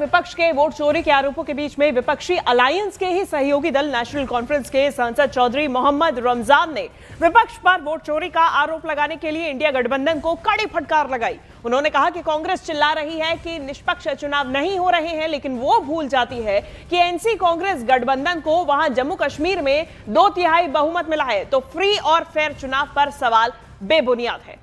विपक्ष के वोट चोरी के आरोपों के बीच में विपक्षी अलायंस के ही सहयोगी दल नेशनल कॉन्फ्रेंस के सांसद चौधरी मोहम्मद रमजान ने विपक्ष पर वोट चोरी का आरोप लगाने के लिए इंडिया गठबंधन को कड़ी फटकार लगाई। उन्होंने कहा कि कांग्रेस चिल्ला रही है कि निष्पक्ष चुनाव नहीं हो रहे हैं, लेकिन वो भूल जाती है कि एनसी कांग्रेस गठबंधन को वहां जम्मू कश्मीर में 2/3 बहुमत मिला है, तो फ्री और फेयर चुनाव पर सवाल बेबुनियाद है।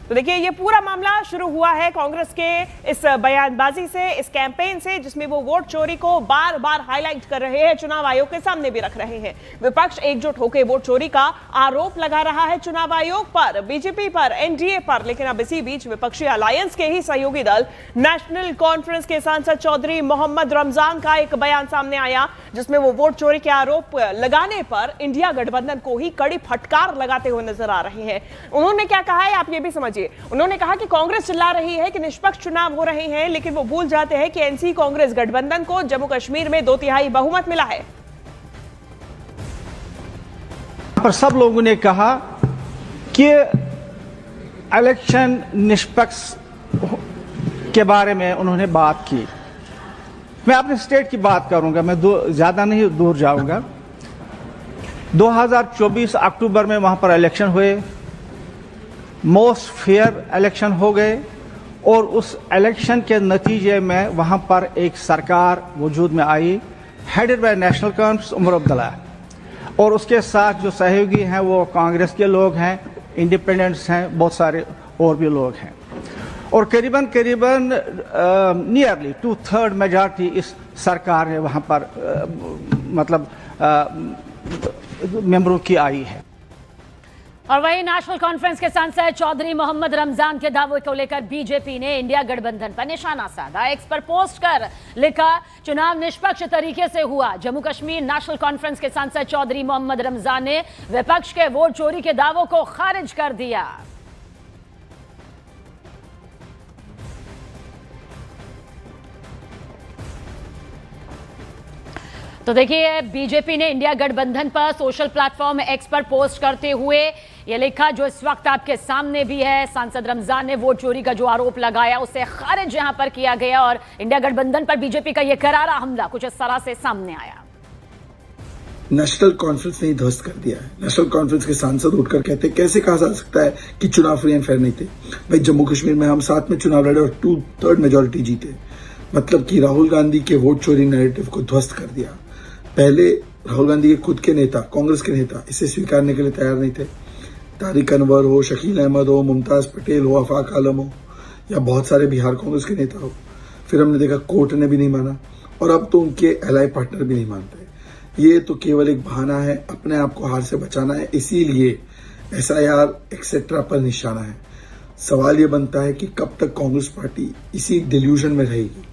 तो देखिए, ये पूरा मामला शुरू हुआ है कांग्रेस के इस बयानबाजी से, इस कैंपेन से, जिसमें वो वोट चोरी को बार बार हाईलाइट कर रहे हैं, चुनाव आयोग के सामने भी रख रहे हैं। विपक्ष एकजुट होकर वोट चोरी का आरोप लगा रहा है चुनाव आयोग पर, बीजेपी पर, एनडीए पर, लेकिन अब इसी बीच विपक्षी अलायंस के ही सहयोगी दल नेशनल कॉन्फ्रेंस के सांसद चौधरी मोहम्मद रमजान का एक बयान सामने आया, जिसमें वो वोट चोरी के आरोप लगाने पर इंडिया गठबंधन को ही कड़ी फटकार लगाते हुए नजर आ रहे हैं। उन्होंने क्या कहा है, आप ये भी समझिए। उन्होंने कहा कि कांग्रेस चिल्ला रही है कि निष्पक्ष चुनाव हो रहे हैं, लेकिन वो भूल जाते हैं कि एनसी कांग्रेस गठबंधन को जम्मू कश्मीर में 2/3 बहुमत मिला है। पर सब लोगों ने कहा कि इलेक्शन निष्पक्ष के बारे में उन्होंने बात की। मैं अपने स्टेट की बात करूंगा, मैं ज्यादा नहीं दूर जाऊंगा। 2024 अक्टूबर में वहां पर इलेक्शन हुए, मोस्ट फेयर इलेक्शन हो गए, और उस इलेक्शन के नतीजे में वहां पर एक सरकार वजूद में आई, headed by National Conference Omar Abdullah, और उसके साथ जो सहयोगी हैं वो कांग्रेस के लोग हैं, इंडिपेंडेंट्स हैं, बहुत सारे और भी लोग हैं, और करीबन नियरली 2/3 मेजॉरिटी इस सरकार ने वहां पर मेंबरों की आई है। और वहीं नेशनल कॉन्फ्रेंस के सांसद चौधरी मोहम्मद रमजान के दावे को लेकर बीजेपी ने इंडिया गठबंधन पर निशाना साधा। एक्स पर पोस्ट कर लिखा, चुनाव निष्पक्ष तरीके से हुआ। जम्मू कश्मीर नेशनल कॉन्फ्रेंस के सांसद चौधरी मोहम्मद रमजान ने विपक्ष के वोट चोरी के दावों को खारिज कर दिया। तो देखिए, बीजेपी ने इंडिया गठबंधन पर सोशल प्लेटफॉर्म एक्स पर पोस्ट करते हुए ये लिखा, जो इस वक्त आपके सामने भी है, सांसद रमजान ने वोट चोरी का जो आरोप लगाया उसे खारिज यहां पर किया गया, और इंडिया गठबंधन पर बीजेपी का यह करारा हमला कुछ इस तरह से सामने आया। नेशनल कॉन्फ्रेंस ने ध्वस्त कर दिया है। नेशनल कॉन्फ्रेंस के सांसद उठकर कहते, कैसे कहा जा सकता है कि चुनाव फ्री एंड फेयर नहीं थे। भाई, जम्मू कश्मीर में हम साथ में चुनाव लड़े और 2/3 मेजोरिटी जीते, मतलब कि राहुल गांधी के वोट चोरी नैरेटिव को ध्वस्त कर दिया। पहले राहुल गांधी के खुद के नेता, कांग्रेस के नेता इसे स्वीकारने के लिए तैयार नहीं थे। तारिक अनवर हो, शकील अहमद हो, मुमताज पटेल हो, आफाक आलम हो, या बहुत सारे बिहार कांग्रेस के नेता हो, फिर हमने देखा कोर्ट ने भी नहीं माना, और अब तो उनके एलाई पार्टनर भी नहीं मानते। ये तो केवल एक बहाना है, अपने आप को हार से बचाना है, इसीलिए SIR एक्सेट्रा पर निशाना है। सवाल ये बनता है कि कब तक कांग्रेस पार्टी इसी डिल्यूजन में रहेगी।